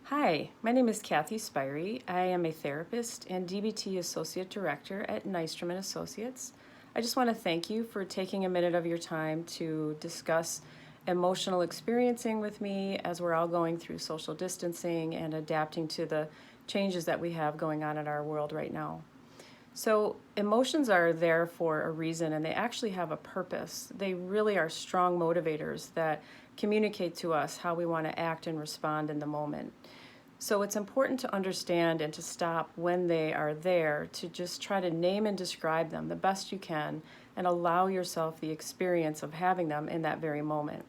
Hi, my name is Kathy Spiry. I am a therapist and DBT Associate Director at Nystrom Associates. I just want to thank you for taking a minute of your time to discuss emotional experiencing with me as we're all going through social distancing and adapting to the changes that we have going on in our world right now. So, emotions are there for a reason and they actually have a purpose. They really are strong motivators that communicate to us how we want to act and respond in the moment. So, it's important to understand and to stop when they are there to just try to name and describe them the best you can and allow yourself the experience of having them in that very moment.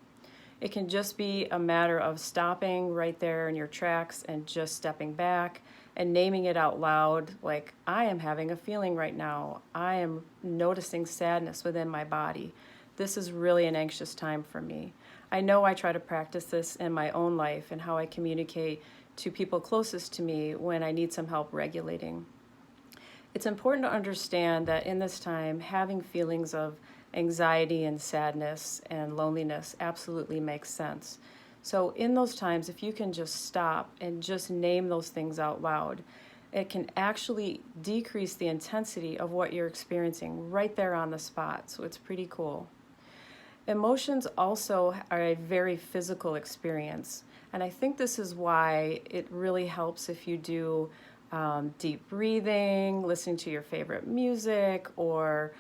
It can just be a matter of stopping right there in your tracks and just stepping back and naming it out loud, like, I am having a feeling right now. I am noticing sadness within my body. This is really an anxious time for me. I know I try to practice this in my own life and how I communicate to people closest to me when I need some help regulating. It's important to understand that in this time, having feelings of anxiety and sadness and loneliness absolutely makes sense. So, in those times, if you can just stop and just name those things out loud, it can actually decrease the intensity of what you're experiencing right there on the spot. So, it's pretty cool. Emotions also are a very physical experience, and I think this is why it really helps if you do deep breathing, listening to your favorite music, or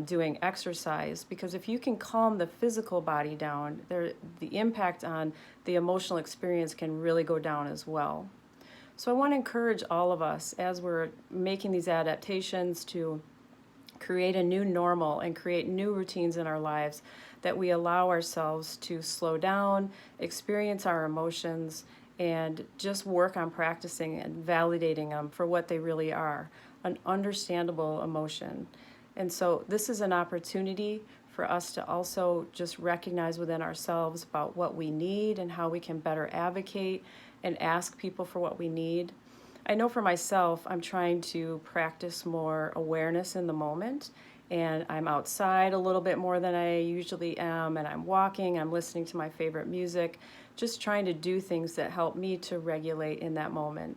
doing exercise. Because if you can calm the physical body down, the impact on the emotional experience can really go down as well. So I want to encourage all of us as we're making these adaptations to create a new normal and create new routines in our lives that we allow ourselves to slow down, experience our emotions, and just work on practicing and validating them for what they really are, an understandable emotion. And so this is an opportunity for us to also just recognize within ourselves about what we need and how we can better advocate and ask people for what we need. I know for myself, I'm trying to practice more awareness in the moment, and I'm outside a little bit more than I usually am, and I'm walking, I'm listening to my favorite music, just trying to do things that help me to regulate in that moment.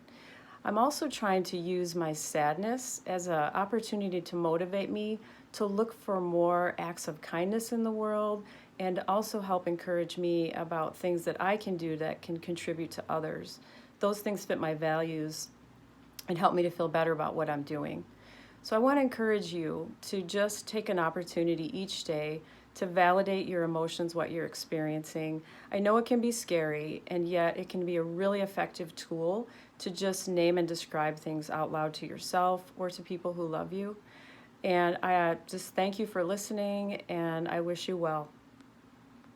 I'm also trying to use my sadness as an opportunity to motivate me to look for more acts of kindness in the world and also help encourage me about things that I can do that can contribute to others. Those things fit my values and help me to feel better about what I'm doing. So I want to encourage you to just take an opportunity each day to validate your emotions, what you're experiencing. I know it can be scary, and yet it can be a really effective tool to just name and describe things out loud to yourself or to people who love you. And I just thank you for listening, and I wish you well.